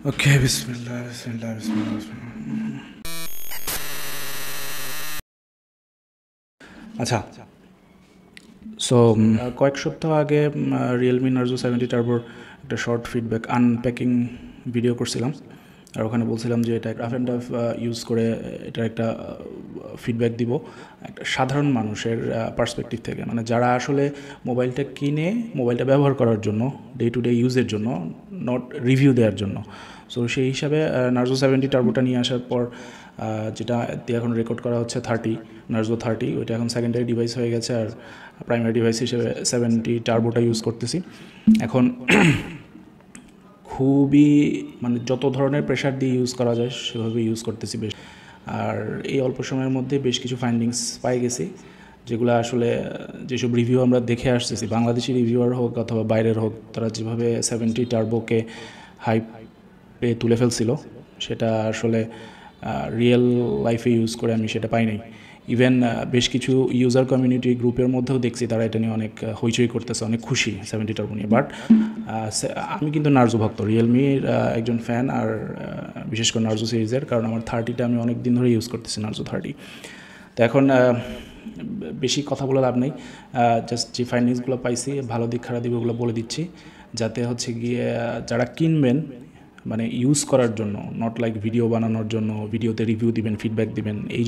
ওকে, বিসমিল্লাহ বিসমিল্লাহ বিসমিল্লাহ বিসমিল্লাহ। আচ্ছা, সো কয়েক সপ্তাহ আগে রিয়েলমি নার্জো 70 টার্বোর একটা শর্ট ফিডব্যাক আনপ্যাকিং ভিডিও করছিলাম, আর ওখানে বলছিলাম যে এটা রাফ অ্যান্ড টাফ ইউজ করে এটার একটা ফিডব্যাক দিব একটা সাধারণ মানুষের পার্সপেক্টিভ থেকে, মানে যারা আসলে মোবাইলটা কিনে মোবাইলটা ব্যবহার করার জন্য, ডে টু ডে ইউজের জন্য, নট রিভিউ দেওয়ার জন্য। সো সেই হিসাবে নার্জো 70 টার্বোটা নিয়ে আসার পর যেটা এখন রেকর্ড করা হচ্ছে নার্জো 30, ওইটা এখন সেকেন্ডারি ডিভাইস হয়ে গেছে, আর প্রাইমারি ডিভাইস হিসেবে 70 টার্বোটা ইউজ করতেছি এখন। খুবই মানে যত ধরনের প্রেশার দিয়ে ইউজ করা যায় সেভাবে ইউজ করতেছি বেশ, আর এই অল্প সময়ের মধ্যে বেশ কিছু ফাইন্ডিংস পাই গেছি, যেগুলো আসলে যেসব রিভিউ আমরা দেখে আসতেছি, বাংলাদেশি রিভিউয়ার হোক অথবা বাইরের হোক, তারা যেভাবে 70 টার্বোকে হাইপে তুলে ফেলছিল, সেটা আসলে রিয়েল লাইফে ইউজ করে আমি সেটা পাই নাই। ইভেন বেশ কিছু ইউজার কমিউনিটি গ্রুপের মধ্যেও দেখছি তারা এটা নিয়ে অনেক হইচই করতেছে, অনেক খুশি 70 টার্বো নিয়ে। বাট আমি কিন্তু নার্জো ভক্ত, রিয়েলমির একজন ফ্যান, আর বিশেষ করে নার্জো সিরিজের, কারণ আমার 30টা আমি অনেক দিন ধরে ইউজ করতেছি, নার্জো 30। তো এখন বেশি কথা বলে লাভ নেই, জাস্ট যে ফাইন্ডিংসগুলো পাইছি, ভালো দিক খারাপ দিক ওগুলো বলে দিচ্ছি, যাতে হচ্ছে গিয়ে যারা কিনবেন মানে ইউজ করার জন্য, নট লাইক ভিডিও বানানোর জন্য, ভিডিওতে রিভিউ দিবেন, ফিডব্যাক দিবেন, এই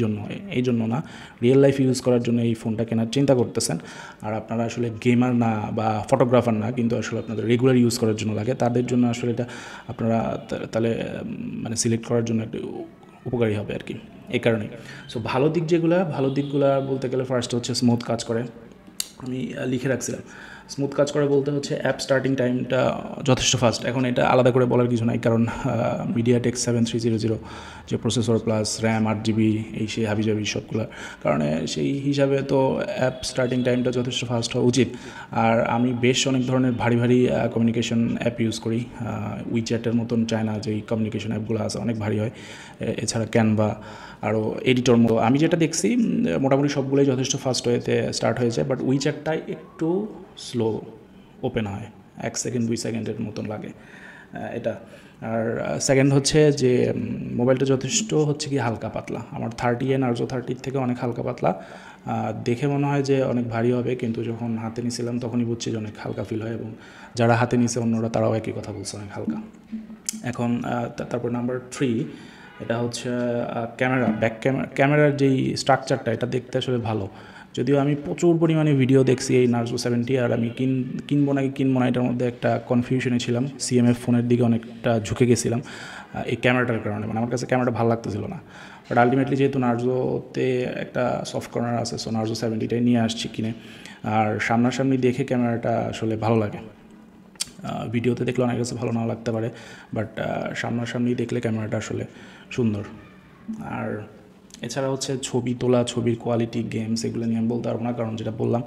জন্য না, রিয়েল লাইফ ইউজ করার জন্য এই ফোনটা কেনার চিন্তা করতেছেন, আর আপনারা আসলে গেমার না বা ফটোগ্রাফার না, কিন্তু আসলে আপনাদের রেগুলার ইউজ করার জন্য লাগে, তাদের জন্য আসলে এটা আপনারা তাহলে মানে সিলেক্ট করার জন্য একটু উপকারী হবে আর কি, এই কারণেই। সো ভালো দিকগুলো বলতে গেলে ফার্স্ট হচ্ছে স্মুথ কাজ করে, আমি লিখে রাখছিলাম। স্মুথ কাজ করে বলতে হচ্ছে অ্যাপ স্টার্টিং টাইমটা যথেষ্ট ফাস্ট। এখন এটা আলাদা করে বলার কিছু নাই, কারণ মিডিয়াটেক 7300 যে প্রসেসর প্লাস র্যাম 8GB, এই সেই হাবিজাবি সবগুলো কারণে সেই হিসাবে তো অ্যাপ স্টার্টিং টাইমটা যথেষ্ট ফাস্ট হওয়া উচিত। আর আমি বেশ অনেক ধরনের ভারী কমিউনিকেশন অ্যাপ ইউজ করি, উইচ্যাটের মতন চায়না যেই কমিউনিকেশন অ্যাপগুলো আছে অনেক ভারী হয়, এছাড়া ক্যানভা, আরও এডিটর মতো আমি যেটা দেখছি মোটামুটি সবগুলোই যথেষ্ট ফাস্ট ওয়েতে স্টার্ট হয়েছে, বাট উইচ্যাটটাই একটু স্লো ওপেন হয়, 1 সেকেন্ড 2 সেকেন্ডের মতন লাগে এটা। আর সেকেন্ড হচ্ছে যে মোবাইলটা যথেষ্ট হচ্ছে কি হালকা পাতলা, আমার 30 নার্জো 30 থেকে অনেক হালকা পাতলা, দেখে মনে হয় যে অনেক ভারী হবে, কিন্তু যখন হাতে নিয়েছিলাম তখনই বুঝছি যে অনেক হালকা ফিল হয়, এবং যারা হাতে নিয়েছে অন্যরা তারাও একই কথা বলছে, অনেক হালকা। এখন তারপর নাম্বার 3, এটা হচ্ছে ব্যাক ক্যামেরার যেই স্ট্রাকচারটা, এটা দেখতে আসলে ভালো, যদিও আমি প্রচুর পরিমাণে ভিডিও দেখছি এই নার্জো 70, আর আমি কিনবো না এটার মধ্যে একটা কনফিউশনে ছিলাম, CMF ফোনের দিকে অনেকটা ঝুঁকে গেছিলাম এই ক্যামেরাটার কারণে, মানে আমার কাছে ক্যামেরাটা ভালো লাগতেছিল না। বাট আলটিমেটলি যেহেতু নার্জোতে একটা সফট কর্নার আছে, সো নার্জো 70টাই নিয়ে আসছি কিনে, আর সামনাসামনি দেখে ক্যামেরাটা আসলে ভালো লাগে। ভিডিওতে দেখলে অনেক কাছে ভালো না লাগতে পারে, বাট সামনাসামনি দেখলে ক্যামেরাটা আসলে সুন্দর। আর এছাড়া হচ্ছে ছবি তোলা, ছবির কোয়ালিটি, গেমস, এগুলো নিয়ে আমি বলতে পারবো না, কারণ যেটা বললাম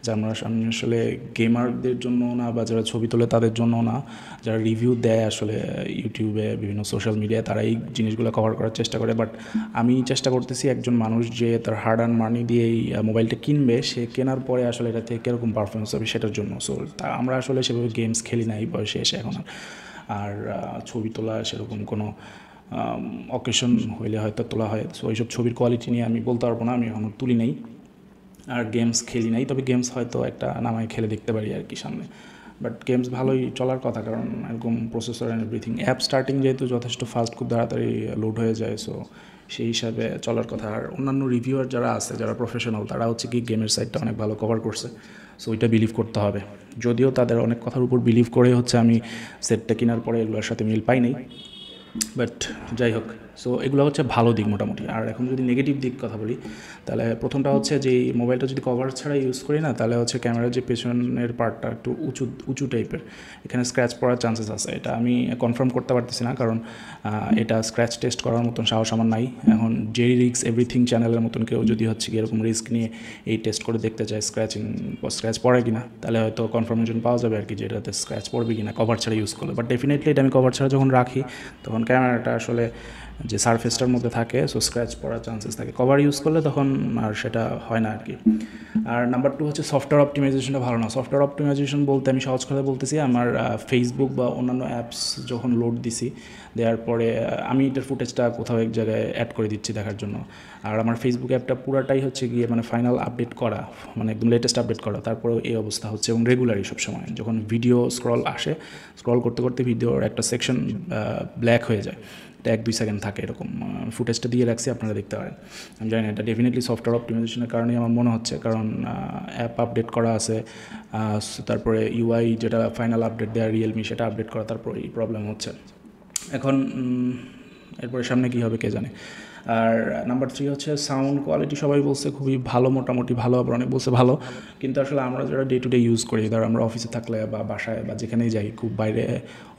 যে আমরা আসলে গেমারদের জন্য না, বা যারা ছবি তোলে তাদের জন্য না, যারা রিভিউ দেয় আসলে ইউটিউবে, বিভিন্ন সোশ্যাল মিডিয়ায়, তারা এই জিনিসগুলো কভার করার চেষ্টা করে। বাট আমি চেষ্টা করতেছি একজন মানুষ যে তার হার্ড আর্ন মানি দিয়ে এই মোবাইলটা কিনবে, সে কেনার পরে আসলে এটা থেকে কীরকম পারফরমেন্স হবে সেটার জন্য। সো আমরা আসলে সেভাবে গেমস খেলি না এই বয়সে এসে এখন, আর ছবি তোলা সেরকম কোনো অকেশন হইলে হয়তো তোলা হয়, সো এইসব ছবির কোয়ালিটি নিয়ে আমি বলতে পারবো না, আমি এখনও তুলি নেই, আর গেমস খেলি নাই, তবে গেমস হয়তো একটা নামায় খেলে দেখতে পারি আর কি সামনে। বাট গেমস ভালোই চলার কথা, কারণ এরকম processor and everything, app starting যেহেতু যথেষ্ট ফাস্ট, খুব তাড়াতাড়ি লোড হয়ে যায়, সো সেই হিসাবে চলার কথা। আর অন্যান্য রিভিউয়ার যারা আছে, যারা প্রফেশনাল, তারা হচ্ছে কি গেমের সাইডটা অনেক ভালো কভার করছে, সো ওইটা বিলিভ করতে হবে। যদিও তাদের অনেক কথার উপর বিলিভ করে হচ্ছে আমি সেটটা কেনার পরে এগুলোর সাথে মিল পাই নাই, বাট যাই হোক। সো এগুলো হচ্ছে ভালো দিক মোটামুটি। আর এখন যদি নেগেটিভ দিক কথা বলি, তাহলে প্রথমটা হচ্ছে যে এই মোবাইলটা যদি কভার ছাড়া ইউজ করি না, তাহলে হচ্ছে ক্যামেরার যে পেছনের পার্টটা একটু উঁচু টাইপের, এখানে স্ক্র্যাচ পড়ার চান্সেস আছে। এটা আমি কনফার্ম করতে পারতেছি না, কারণ এটা স্ক্র্যাচ টেস্ট করার মতন সাহস আমার নাই। এখন জেরি রিক্স এভরিথিং চ্যানেলের মতন কেউ যদি হচ্ছে কি এরকম রিস্ক নিয়ে এই টেস্ট করে দেখতে চায় স্ক্র্যাচ পড়ে কিনা, তাহলে হয়তো কনফার্মেশন পাওয়া যাবে আর কি, যে এটাতে স্ক্র্যাচ পড়বে কিনা কভার ছাড়া ইউজ করলে। বাট ডেফিনেটলি এটা আমি কভার ছাড়া যখন রাখি, তখন ক্যামেরাটা আসলে যে সারফেসটার মধ্যে থাকে, সো স্ক্র্যাচ পড়ার চান্সেস থাকে। কভার ইউজ করলে তখন আর সেটা হয় না আর কি। আর নাম্বার 2 হচ্ছে সফটওয়্যার অপটিমাইজেশনটা ভালো না। সফটওয়্যার অপটিমাইজেশন বলতে আমি সহজ কথা বলতেছি, আমার ফেসবুক বা অন্যান্য অ্যাপস যখন লোড দিছি, দেওয়ার পরে আমি এটার ফুটেজটা কোথাও এক জায়গায় অ্যাড করে দিচ্ছি দেখার জন্য। আর আমার ফেসবুক অ্যাপটা পুরাটাই হচ্ছে গিয়ে মানে ফাইনাল আপডেট করা, মানে একদম লেটেস্ট আপডেট করা, তারপরেও এই অবস্থা হচ্ছে। এবং রেগুলারই সবসময় যখন ভিডিও স্ক্রল করতে করতে ভিডিওর একটা সেকশন ব্ল্যাক হয়ে যায়, এটা 1-2 সেকেন্ড থাকে এরকম। ফুটেজটা দিয়ে রাখছি, আপনারা দেখতে পারেন। আমি জানি না, এটা ডেফিনেটলি সফটওয়্যার অপটিমাইজেশনের কারণেই আমার মনে হচ্ছে, কারণ অ্যাপ আপডেট করা আছে, তারপরে ইউআই যেটা ফাইনাল আপডেট দেয় রিয়েলমি, সেটা আপডেট করা, তারপরে এই প্রবলেম হচ্ছে। এখন এরপরে সামনে কী হবে কে জানে। আর নাম্বার 3 হচ্ছে সাউন্ড কোয়ালিটি। সবাই বলছে খুবই ভালো, মোটামুটি ভালো, আবার অনেক বলছে ভালো, কিন্তু আসলে আমরা যারা ডে টু ডে ইউজ করি, ধর আমরা অফিসে থাকলে বা বাসায় বা যেখানেই যাই, খুব বাইরে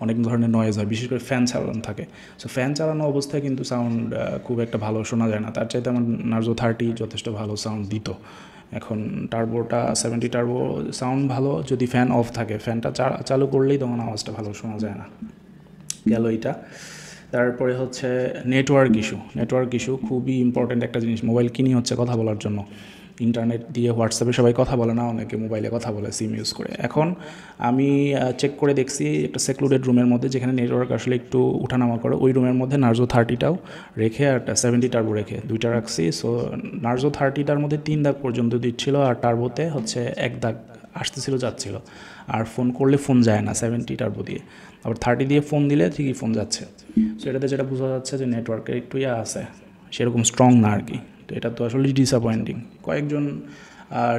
অনেক ধরনের নয়েজ হয়, বিশেষ করে ফ্যান চালানো থাকে। সো ফ্যান চালানো অবস্থায় কিন্তু সাউন্ড খুব একটা ভালো শোনা যায় না। তার চাইতে আমার নার্জো 30 যথেষ্ট ভালো সাউন্ড দিত। এখন টার্বোটা 70 টার্বো সাউন্ড ভালো, যদি ফ্যান অফ থাকে, ফ্যানটা চালু করলেই তখন আওয়াজটা ভালো শোনা যায় না। গেল এটা। তারপরে হচ্ছে নেটওয়ার্ক ইস্যু খুবই ইম্পর্ট্যান্ট একটা জিনিস। মোবাইল কিনি হচ্ছে কথা বলার জন্য, ইন্টারনেট দিয়ে হোয়াটসঅ্যাপে সবাই কথা বলে না, অনেকে মোবাইলে কথা বলে সিম ইউজ করে। এখন আমি চেক করে দেখছি একটা সেক্লুডেড রুমের মধ্যে, যেখানে নেটওয়ার্ক আসলে একটু উঠানামা করে, ওই রুমের মধ্যে নার্জো 30টাও রেখে আর 70 টার্বো রেখে দুইটা রাখছি। সো নার্জো 30টার মধ্যে 3 দাগ পর্যন্ত দিচ্ছিল, আর টার্বোতে হচ্ছে 1 দাগ আসতেছিল যাচ্ছিল। আর ফোন করলে ফোন যায় না 70 টার্বো দিয়ে, আবার 30 দিয়ে ফোন দিলে ঠিকই ফোন যাচ্ছে। সো এটাতে যেটা বোঝা যাচ্ছে যে নেটওয়ার্কের একটু আছে, সেরকম স্ট্রং না আর কি। তো এটা তো আসলে ডিসঅ্যাপয়েন্টিং। কয়েকজন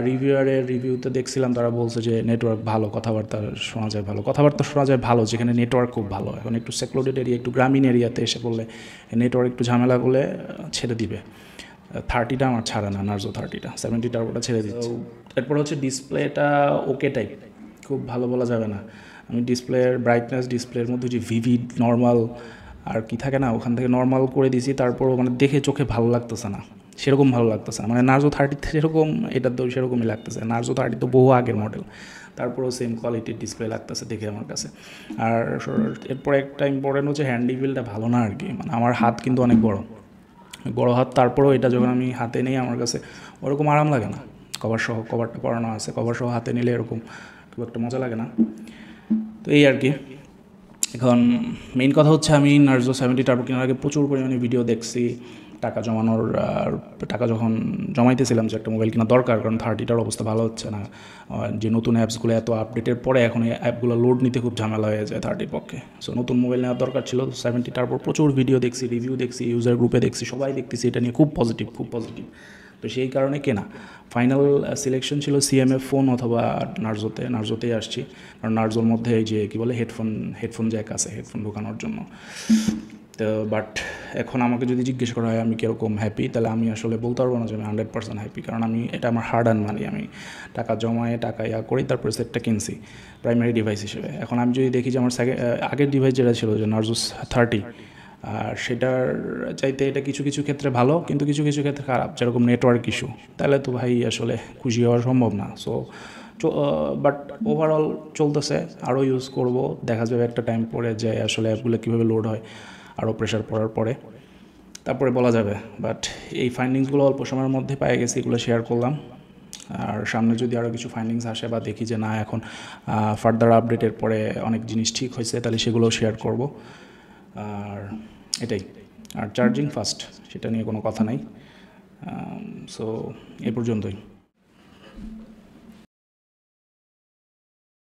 রিভিউয়ারের রিভিউতে দেখছিলাম, তারা বলছে যে নেটওয়ার্ক ভালো, কথাবার্তা শোনা যায় ভালো, যেখানে নেটওয়ার্ক খুব ভালো। এখন একটু সেক্লুডেড এরিয়া, একটু গ্রামীণ এরিয়াতে এসে পড়লে নেটওয়ার্ক একটু ঝামেলা করলে ছেড়ে দিবে। 30টা আমার ছাড়ে না, নার্জো 30টা, 70 টার্বোটা ছেড়ে দিচ্ছে। এরপর হচ্ছে ডিসপ্লেটা ওকে টাইপ, খুব ভালো বলা যাবে না। আমি ডিসপ্লের ব্রাইটনেস, ডিসপ্লের মধ্যে যে ভিভিড, নর্মাল আর কি থাকে না, ওখান থেকে নর্মাল করে দিয়েছি, তারপরও মানে দেখে চোখে ভালো লাগতেছে না, সেরকম ভালো লাগতেছে না। মানে নার্জো 30 যেরকম, এটা তো সেরকমই লাগতেছে। নার্জো 30 তো বহু আগের মডেল, তারপরেও সেম কোয়ালিটির ডিসপ্লে লাগতেছে দেখে আমার কাছে। আর এরপর একটা ইম্পর্টেন্ট হচ্ছে হ্যান্ডিফিলটা ভালো না আর কি। মানে আমার হাত কিন্তু অনেক বড় হাত, তারপরেও এটা যখন আমি হাতে নেই আমার কাছে ওরকম আরাম লাগে না। কভারটা পরানো আছে, কভার সহ হাতে নিলে এরকম খুব একটা মজা লাগে না। তো এই আর কি। এখন মেইন কথা হচ্ছে, আমি নার্জো 70 টার্বো কেনার আগে প্রচুর পরিমাণে ভিডিও দেখছি। টাকা যখন জমাইতেছিলাম যে একটা মোবাইল কেনা দরকার, কারণ 30টার অবস্থা ভালো হচ্ছে না। যে নতুন অ্যাপসগুলো এত আপডেটের পরে এখন এই অ্যাপগুলো লোড নিতে খুব ঝামেলা হয়ে যায় 30 পক্ষে। সো নতুন মোবাইল নেওয়ার দরকার ছিল। 70 টার্বোর প্রচুর ভিডিও দেখছি, রিভিউ দেখছি, ইউজার গ্রুপে দেখছি, সবাই দেখতেছি এটা নিয়ে খুব পজিটিভ। তো সেই কারণে কেনা। ফাইনাল সিলেকশন ছিল সিএমএফ ফোন অথবা নার্জোতেই আসছি, কারণ নার্জোর মধ্যে এই যে কী বলে হেডফোন জ্যাক আছে, হেডফোন ঢোকানোর জন্য। তো বাট এখন আমাকে যদি জিজ্ঞেস করা হয় আমি কীরকম হ্যাপি, তাহলে আমি আসলে বলতে পারবো না যে আমি 100% হ্যাপি, কারণ এটা আমার হার্ড আর্ন মানি। আমি টাকা জমায়ে করি, তারপরে সেটটা কিনছি প্রাইমারি ডিভাইস হিসেবে। এখন আমি যদি দেখি যে আমার আগের ডিভাইস যেটা ছিল, যে নার্জো 30, আর সেটার চাইতে এটা কিছু কিছু ক্ষেত্রে ভালো, কিন্তু কিছু কিছু ক্ষেত্রে খারাপ, যেরকম নেটওয়ার্ক ইস্যু, তাহলে তো ভাই আসলে খুশি হওয়া সম্ভব না। সো বাট ওভারঅল চলতেছে, আরও ইউজ করব, দেখা যাবে একটা টাইম পরে যে আসলে অ্যাপগুলো কীভাবে লোড হয়, আরও প্রেশার পড়ার পরে তারপরে বলা যাবে। বাট এই ফাইন্ডিংসগুলো অল্প সময়ের মধ্যে পেয়ে গেছি, এগুলো শেয়ার করলাম। আর সামনে যদি আরও কিছু ফাইন্ডিংস আসে বা দেখি যে না এখন ফার্দার আপডেটের পরে অনেক জিনিস ঠিক হয়েছে, তাহলে সেগুলোও শেয়ার করব। আর এটাই। আর চার্জিং ফাস্ট, সেটা নিয়ে কোনো কথা নাই। সো এ পর্যন্তই।